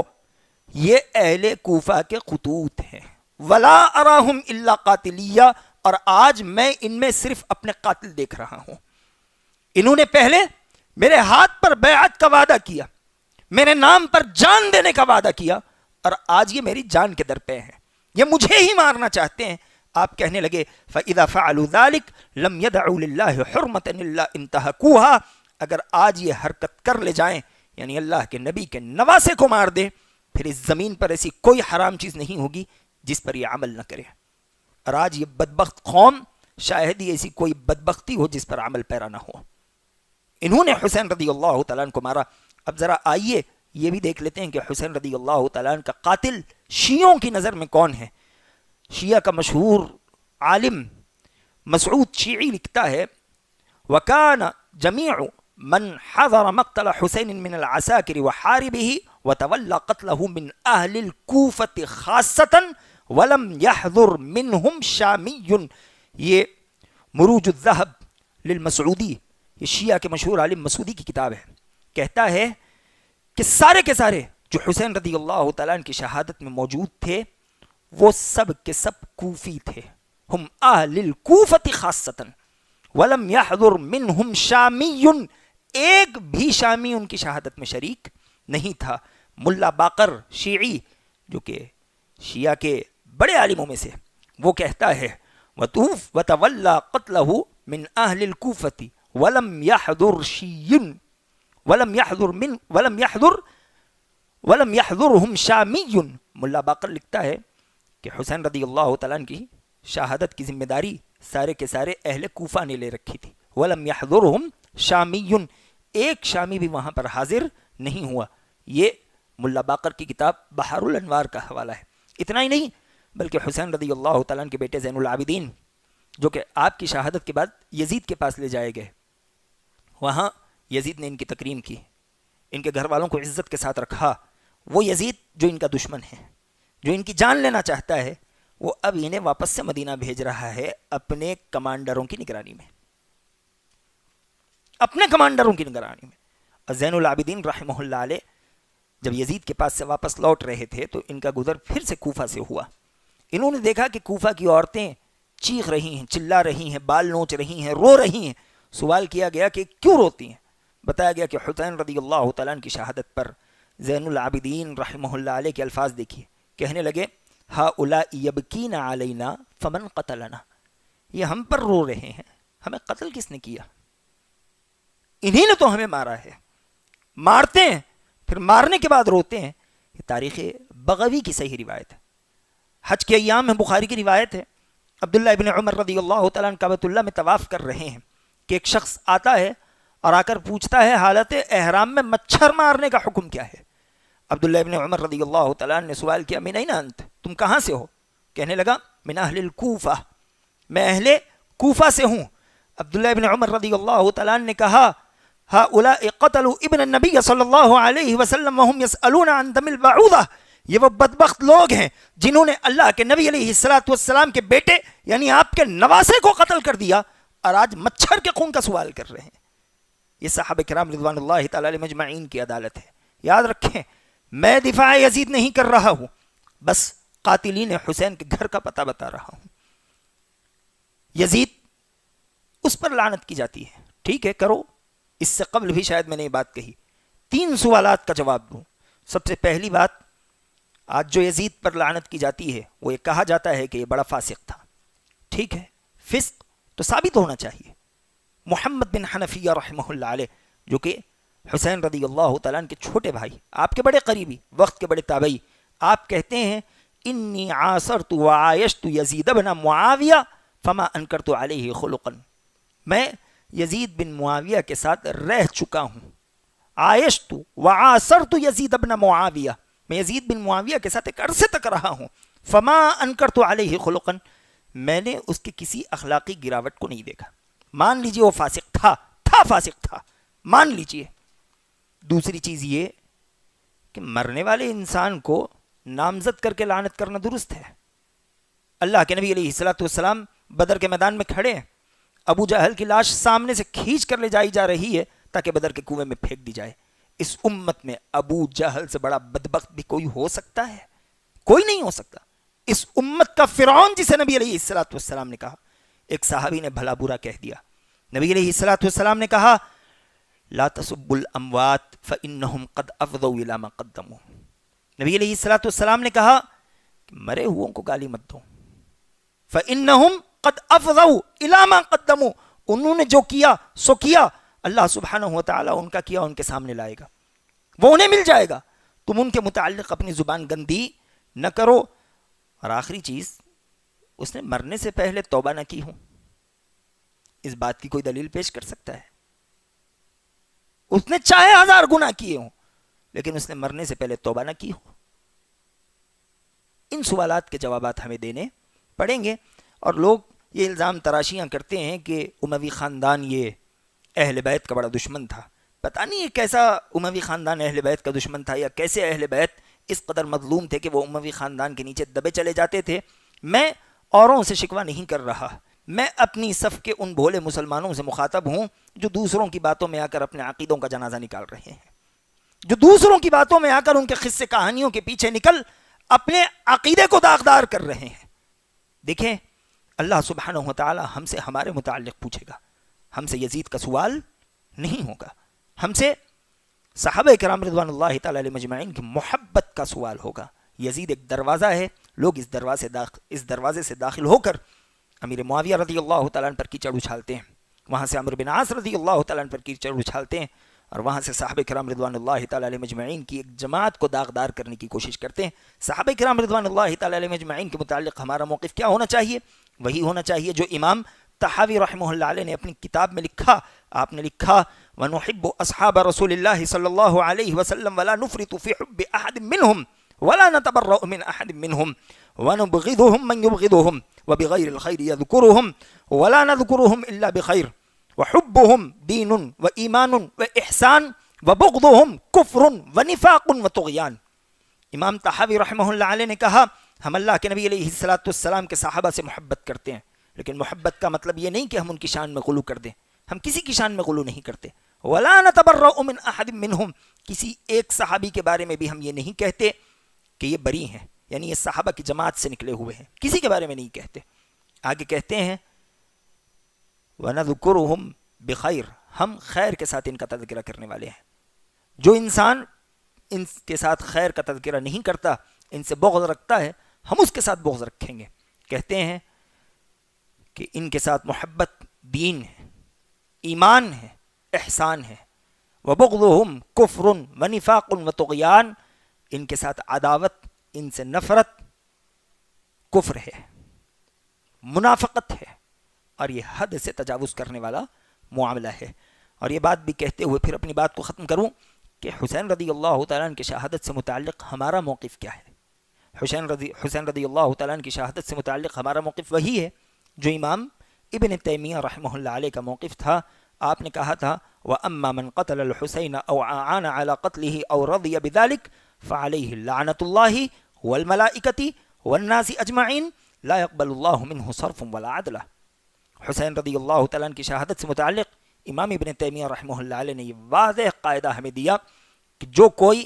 [SPEAKER 2] یہ اہل کوفہ کے خطوط ہیں. ولا اراہم الا قاتلیہ, اور آج میں ان میں صرف اپنے قاتل دیکھ رہا ہوں. انہوں نے پہلے میرے ہاتھ پر بیعت کا وعدہ کیا, میرے نام پر جان دینے کا وعدہ کیا, اور آج یہ میری جان کے در پہ ہیں, یہ مجھے ہی مارنا چاہتے ہیں. آپ کہنے لگے فَإِذَا فَعَلُوا ذَلِكَ لَمْ يَدْعُوا لِلَّهِ حُرْمَةً إِلَّا انْتَهَكُوهَا. اگر آج یہ حرکت کر لے جائیں, یعنی اللہ کے نبی کے نواسے کو مار دیں, پھر اس زمین پر ایسی کوئی حرام چیز نہیں ہوگی جس پر یہ عمل نہ کرے. اور آج یہ بدبخت قوم, شاید ہی ایسی کوئی بدبختی ہو جس پر عمل پیرا نہ ہو. انہوں نے حسین رضی اللہ تعالیٰ عنہ کو مارا. اب ذرا آئیے یہ بھی دیکھ لیتے ہیں کہ حسین رضی اللہ تعالیٰ عنہ کا قاتل شیعوں کی نظر میں کون ہے. شیعہ کا مشہور عالم مسعود شیعی لکھتا ہے وَكَانَ جَمِيعُ مَنْ حَضَرَ مَقْتَلَ حُسَيْنٍ مِنَ الْعَسَاكِرِ وَحَارِبِهِ وَتَوَلَّى قَتْلَهُ مِنْ أَهْلِ الْكُوفَةِ خَاصَّةً وَلَمْ يَحْضُرْ مِنْهُمْ شَامِيٌّ. یہ مروج الذهب للمسعودی, یہ شیعہ کے مشہور عالم مسعودی کی کتاب ہے. کہتا ہے کہ سارے کے سارے جو حسین رضی اللہ تعالیٰ عنہ کی شہادت میں موجود تھے وہ سب کے سب کوفی تھے. ہم اہل الکوفۃ خاصۃ ولم یحضر منہم شامی, ایک بھی شامی ان کی شہادت میں شریک نہیں تھا. ملا باقر شیعی جو کہ شیعہ کے بڑے عالموں میں سے, وہ کہتا ہے وَتَوَلَّى قَتْلَهُ مِنْ أَهْلِ الْكُوفَةِ وَلَمْ يَحْضُرْ شِيٌّ وَلَمْ يَحْضُرْهُمْ شَامِيٌّ. ملا باقر لکھتا ہے کہ حسین رضی اللہ تعالیٰ عنہ کی شہادت کی ذمہ داری سارے کے سارے اہل کوفہ نے لے رکھی تھی. وَلَمْ يَحْضُرْهُمْ شَامِيٌّ, ایک شامی بھی وہاں پر حاضر نہیں ہوا. یہ ملا باقر کی کتاب بحار الانوار کا حوالہ ہے. اتنا ہی نہیں بلکہ حسین رضی اللہ تعالیٰ عنہ کے بیٹے زین العابدین جو کہ آپ کی شہادت کے بعد یزید کے پاس لے جائے گئے, وہاں یزید نے ان کی تکریم کی, ان کے گھر والوں کو عزت کے ساتھ رکھا. وہ یزید جو ان کا دشمن ہے, جو ان کی جان لینا چاہتا ہے, وہ اب انہیں واپس سے مدینہ بھیج رہا ہے اپنے کمانڈروں کی نگرانی میں, اپنے کمانڈروں کی نگرانی میں. اور زین العابدین رحمہ اللہ علیہ جب یزید کے پاس سے واپس لوٹ رہے تھے تو ان کا گزر پھر سے کوفہ سے ہوا. انہوں نے دیکھا کہ کوفہ کی عورتیں چیخ رہی ہیں, چلا رہی ہیں, بال نوچ رہی ہیں, رو رہی ہیں. سوال کیا گیا کہ کیوں روتی ہیں؟ بتایا گیا کہ حسین رضی اللہ تعالیٰ عنہ کی شہادت پر زین العابدین رحمہ اللہ علیہ کے الفاظ دیکھیے. کہنے لگے هؤلاء يبكين علينا فمن قتلنا, یہ ہم پر رو رہے ہیں, ہمیں قتل کس نے کیا؟ انہی نے تو ہمیں مارا ہے. مارتے ہیں پھر مارنے کے بعد روتے ہیں. یہ تاریخ بغوی کی صحیح روایت ہے. حج کے ایام میں بخاری کی روایت ہے, عبداللہ ابن عمر رضی اللہ تعالیٰ عنہ کعبۃ اللہ میں طواف کر رہے ہیں کہ ایک شخص آتا ہے اور آ کر پوچھتا ہے حالت احرام میں مچھر مارنے کا حکم کیا ہے؟ عبداللہ ابن عمر رضی اللہ تعالیٰ عنہ نے سوال کیا من این انت, تم کہاں سے ہو؟ کہنے لگا من اہل الکوفہ, میں اہل کوفہ سے ہوں. عبداللہ ابن عمر رضی اللہ تعالیٰ عنہ نے کہا هؤلاء قتلوا ابن النبی صلی اللہ علیہ وسلم وهم يسألون عن دم البعوضہ, یہ وہ بدبخت لوگ ہیں جنہوں نے اللہ کے نبی علیہ السلام کے بیٹے یعنی آپ کے نواسے کو قتل کر دیا اور آج مچھر کے خون کا سوال کر رہے ہیں. یہ صحابہ کرام رضوان اللہ تعالی علیہ مجمعین کی عدالت ہے. یاد رکھیں, میں دفاع یزید نہیں کر رہا ہوں, بس قاتلین حسین کے گھر کا پتہ بتا رہا ہوں. یزید اس پر لعنت کی جاتی ہے. ٹھیک ہے کرو. اس سے قبل بھی شاید میں نے یہ بات کہی. 3 سوالات کا جواب دوں. سب سے پہلی بات، آج جو یزید پر لعنت کی جاتی ہے وہ یہ کہا جاتا ہے کہ یہ بڑا فاسق تھا. ٹھیک ہے، فسق تو ثابت ہونا چاہیے. محمد بن حنفیہ رحمہ اللہ علیہ، جو کہ حسین رضی اللہ تعالیٰ عنہ کے چھوٹے بھائی، آپ کے بڑے قریبی، وقت کے بڑے تابعی، آپ کہتے ہیں انی عاصرت وعایشت یزید بن معاویہ فما انکرت علیہ خلقا. میں یزید بن معاویہ کے ساتھ رہ چکا ہوں. عایشت وعاصرت یزید بن معاویہ، میں یزید بن معاویہ کے ساتھ ایک عرصے تک رہا ہوں. فما انکرت علیہ خلقا، میں نے اس کے کسی اخلاقی گراوٹ کو نہیں دیکھا. مان لیجئے وہ فاسق تھا فاسق تھا، مان لیجئے. دوسری چیز یہ کہ مرنے والے انسان کو نامزد کر کے لعنت کرنا درست ہے. اللہ کے نبی علیہ السلام بدر کے میدان میں کھڑے ہیں، ابو جہل کی لاش سامنے سے کھینچ کر لے جائی جا رہی ہے تاکہ بدر کے کنویں میں پھینک دی جائے. اس امت میں ابو جہل سے بڑا بدبخت بھی کوئی ہو سکتا ہے؟ کوئی نہیں ہو سکتا. اس امت کا فرعون جسے نبی علیہ السلام نے کہا. ایک صحابی نے بھلا برا کہہ دیا. نبی علیہ السلام نے کہا لا تسبوا الاموات فانهم قد افضوا الى ما قدموا. نبی علیہ السلام نے کہا کہ مرے ہوئوں کو گالی مت دو. فانهم قد افضوا الى ما قدموا، انہوں نے جو کیا سو کیا، اللہ سبحانہ وتعالی ان کا کیا ان کے سامنے لائے گا، وہ انہیں مل جائے گا. تم ان کے متعلق اپنی زبان گندی نہ کرو. اور آخری چیز، اس نے مرنے سے پہلے توبہ نہ کی ہوں، اس بات کی کوئی دلیل پیش کر سکتا ہے؟ اس نے چاہے 1000 گناہ کیے ہوں لیکن اس نے مرنے سے پہلے توبہ نہ کی ہو. ان سوالات کے جوابات ہمیں دینے پڑیں گے. اور لوگ یہ الزام تراشیاں کرتے ہیں کہ اموی خاندان یہ اہل بیت کا بڑا دشمن تھا. پتہ نہیں یہ کیسا اموی خاندان اہل بیت کا دشمن تھا، یا کیسے اہل بیت اس قدر مظلوم تھے کہ وہ اموی خاندان کے نیچے دبے چلے جاتے تھے. میں اوروں سے شکوہ نہیں کر رہا، میں اپنی صف کے ان بھولے مسلمانوں سے مخاطب ہوں جو دوسروں کی باتوں میں آ کر اپنے عقیدوں کا جنازہ نکال رہے ہیں، جو دوسروں کی باتوں میں آ کر ان کے قصے کہانیوں کے پیچھے نکل اپنے عقیدے کو داغدار کر رہے ہیں. دیکھیں، اللہ سبحانہ وتعالی ہم سے ہمارے متعلق پوچھے گا. ہم سے یزید کا سوال نہیں ہوگا، ہم سے صحابہ کرام رضوان اللہ تعالی علیہ مجمعین کی محبت کا سوال ہوگا. یزید ایک دروازہ ہے، لوگ اس دروازے سے داخل ہو کر امیر معاویہ رضی اللہ تعالیٰ عنہ پر کیچڑ اچھالتے ہیں، وہاں سے عمرو بن عاص رضی اللہ تعالیٰ عنہ پر کیچڑ اچھالتے ہیں، اور وہاں سے صحابہ کرام رضوان اللہ تعالیٰ علیہ مجمعین کی ایک جماعت کو داغدار کرنے کی کوشش کرتے ہیں. صحابہ کرام رضوان اللہ تعالیٰ علیہ مجمعین کے متعلق ہمارا موقف کیا ہونا چاہیے؟ وہی ہونا چاہیے جو امام طحاوی رحمہ اللہ علیہ نے اپنی کتاب میں لکھا. آپ نے لکھا وَنُحِبُّ أَصْحَابَ رَسُولِ اللَّهِ صلی اللہ علیہ وسلم وَلَا نُفْرِطُ فِي حُبِّ أَحَدٍ مِّنْهُمْ وَلَا نَتَبَرَّأُ مِنْ أَحَدٍ مِّنْهُمْ وَنُبْغِضُهُمْ مَنْ يُبْغِضُهُمْ وَبِغَيْرِ الْخَيْرِ يَذْكُرُهُمْ وَلَا نَذْكُرُهُمْ إِلَّا بِخَيْرٍ وَحُبُّهُمْ دِينٌ وَإِيمَانٌ وَإِحْسَانٌ وَبُغْضُهُمْ كُفْرٌ وَنِفَاقٌ وَطُغْيَانٌ. امام طحاوی رحمہ اللہ علیہ نے کہا ہم اللہ کے نبی علیہ السلام کے صحابہ سے محبت کرتے ہیں، لیکن محبت کا مطلب یہ نہیں کہ ہم ان کی شان میں غلو کر دیں. ہم کسی کی شان میں غلو نہیں کرتے. وَلَا نَتَبَرَّأُ مِنْ أَحَدٍ مِّنْهُمْ، کسی ایک صحابی کے بارے میں بھی ہم یہ نہیں کہتے کہ یہ بری ہیں، یعنی یہ صحابہ کی جماعت سے نکلے ہوئے ہیں، کسی کے بارے میں نہیں کہتے. آگے کہتے ہیں وَنَذْكُرُهُمْ بِخَيْرٍ، ہم خیر کے ساتھ ان کا تذکرہ کرنے والے ہیں. جو انسان ان کے ساتھ خیر کا تذکرہ نہیں کرتا، ان سے بغض رکھتا ہے، ہم اس کے ساتھ بغض رکھیں گے. کہتے ہیں کہ ان کے ساتھ محبت دین ہے، ایمان ہے، احسان ہے. وَبُغْضُهُمْ كُفْرٌ وَنِفَاقٌ وَطُغْيَانٌ، ان کے ساتھ عداوت، ان سے نفرت کفر ہے، منافقت ہے، اور یہ حد سے تجاوز کرنے والا معاملہ ہے. اور یہ بات بھی کہتے ہوئے پھر اپنی بات کو ختم کروں کہ حسین رضی اللہ تعالیٰ عنہ کی شہادت سے متعلق ہمارا موقف کیا ہے؟ حسین رضی اللہ تعالیٰ عنہ کی شہادت سے متعلق ہمارا موقف وہی ہے جو امام ابن تیمیہ رحمہ اللہ علیہ کا موقف تھا. آپ نے کہا تھا وَأَمَّا مَنْ قَتَلَ الْحُسَيْنَ أَوْ أَعَانَ عَلَى قَتْلِهِ أَوْ رَضِيَ بِذَلِكَ فَعَلَيْهِ لَعْنَةُ اللَّهِ وَالْمَلَائِكَةِ وَالنَّاسِ أَجْمَعِينَ لَا يَقْبَلُ اللَّهُ مِنْهُ صَرْفٌ وَلَا عَدْلًا. حسین رضی اللہ تعالیٰ عنہ کی شہادت سے متعلق امام ابن تیمیہ رحمہ اللہ علیہ نے یہ واضح قاعدہ ہمیں دیا کہ جو کوئی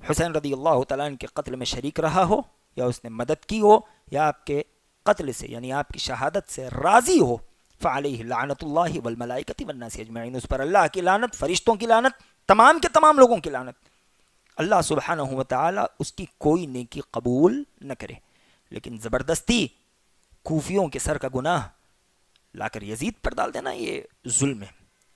[SPEAKER 2] حسین رضی اللہ تعالیٰ عنہ کے قتل میں شریک رہا ہو یا اس نے مدد کی ہو یا آپ کے قتل سے یعنی آپ کی شہادت سے راضی ہو، فعلیہ لعنت اللہ والملائکۃ والناس اجمعین، اس پر اللہ کی لعنت، فرشتوں کی لعنت، تمام کے تمام لوگوں کی لعنت، اللہ سبحانہ و تعالی اس کی کوئی نیکی قبول نہ کرے۔ لیکن زبردستی کوفیوں کے سر کا گناہ لا کر یزید پر ڈال دینا یہ ظلم ہے،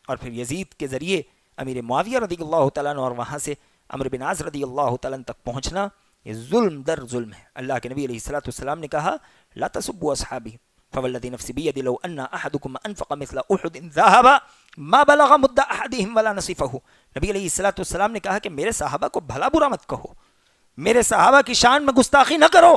[SPEAKER 2] اور پھر یزید کے ذریعے امیر معاویہ رضی اللہ تعالیٰ عنہ اور وہاں سے عمرو بن عاص رضی اللہ تعالیٰ عنہ تک پہنچنا، یہ ظلم در ظلم ہے۔ اللہ کے نبی علیہ الصلوۃ والسلام نے کہا لا تسبوا اصحابی فوالذی نفسی بیدی لو ان احدکم انفق مثل احد ذهب ما بلغ مد احدهم ولا نصفه۔ نبی علیہ الصلوۃ والسلام نے کہا کہ میرے صحابہ کو بھلا برا مت کہو، میرے صحابہ کی شان میں گستاخی نہ کرو،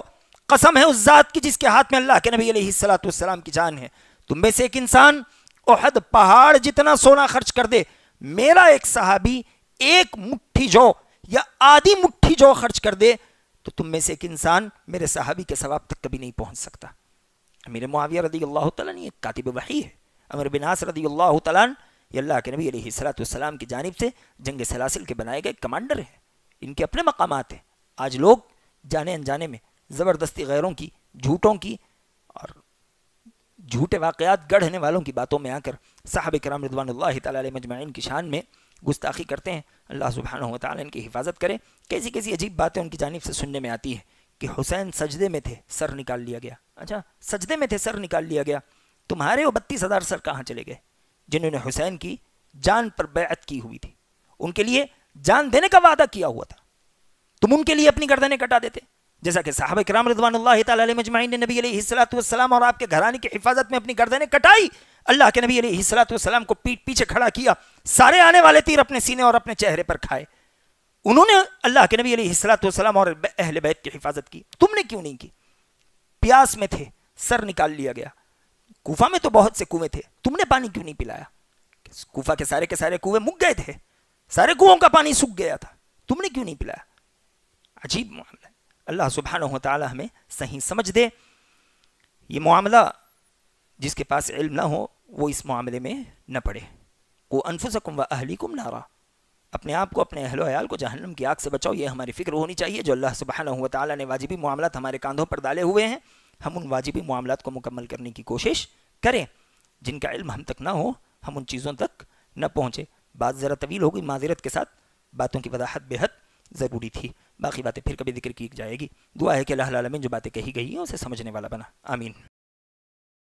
[SPEAKER 2] قسم ہے اس ذات کی جس کے ہاتھ میں اللہ کے نبی علیہ الصلوۃ والسلام کی جان ہے، تم میں سے ایک انسان احد پہاڑ جتنا سونا خرچ کر دے، میرا ایک صحابی ایک مٹھی جو یا آدھی مٹھی جو خرچ کر دے تو تم میں سے ایک انسان میرے صحابی کے ثواب تک کبھی نہیں پہنچ سکتا۔ امیر معاویہ رضی اللہ تعالیٰ عنہ یہ کاتب وحی ہے، عمرو بن عاص رضی اللہ تعالیٰ عنہ یہ اللہ کے نبی علیہ الصلوۃ والسلام کی جانب سے جنگ سلاسل کے بنائے گئے کمانڈر ہیں، ان کے اپنے مقامات ہیں۔ آج لوگ جانے انجانے میں زبردستی غیروں کی، جھوٹوں کی اور جھوٹے واقعات گڑھنے والوں کی باتوں میں آ کر صحابہ کرام رضوان اللہ تعالیٰ علیہ مجمعین کی شان میں گستاخی کرتے ہیں۔ اللہ سبحانہ و تعالیٰ ان کی حفاظت کرے۔ کیسی کیسی عجیب باتیں ان کی جانب سے سننے میں آتی ہے کہ حسین سجدے میں تھے سر نکال لیا گیا۔ اچھا سجدے میں تھے سر نکال لیا گیا، تمہارے وہ 32,000 سر کہاں چلے گئے جنہوں نے حسین کی جان پر بیعت کی ہوئی تھی، ان کے لیے جان دینے کا وعدہ کیا ہوا تھا، تم ان کے لیے اپنی گردنیں کٹا دیتے، جیسا کہ صحابہ کرام رضوان اللہ تعالیٰ علیہ مجمعین نے نبی علیہ الصلوۃ والسلام اور آپ کے گھرانے کی حفاظت میں اپنی گردنیں کٹائی۔ اللہ کے نبی علیہ الصلوۃ والسلام کو پیٹ پیچھے کھڑا کیا، سارے آنے والے تیر اپنے سینے اور اپنے چہرے پر کھائے، انہوں نے اللہ کے نبی علیہ الصلوۃ والسلام اور اہل بیت کی حفاظت کی، تم نے کیوں نہیں کی؟ پیاس میں تھے سر نکال لیا گیا، کوفہ میں تو بہت سے کنویں تھے، تم نے پانی کیوں نہیں پلایا؟ کوفہ کے سارے کنویں مک گئے تھے، سارے کنووں کا پانی سوکھ گیا تھا، تم نے کیوں نہیں پلایا؟ عجیب معاملہ ہے۔ اللہ سبحانہ و تعالی ہمیں صحیح سمجھ دے۔ یہ معاملہ جس کے پاس علم نہ ہو وہ اس معاملے میں نہ پڑے۔ قُوا أَنفُسَكُمْ وَأَهْلِكُمْ نَارًا، اپنے آپ کو، اپنے اہل و عیال کو جہنم کی آگ سے بچاؤ، یہ ہماری فکر ہونی چاہیے۔ جو اللہ سبحانہ و تعالی نے واجبی معاملات ہمارے کاندھوں پر ڈالے ہوئے ہیں، ہم ان واجبی معاملات کو مکمل کرنے کی کوشش کریں۔ جن کا علم ہم تک نہ ہو ہم ان چیزوں تک نہ پہنچے۔ بات ذرا طویل ہو گئی، معذرت کے ساتھ، باتوں کی وضاحت بے حد ضروری تھی، باقی باتیں پھر کبھی ذکر کی جائے گی۔ دعا ہے کہ اللہ العالمین جو باتیں کہی گئی ہیں اسے سمجھنے والا بنا، آمین۔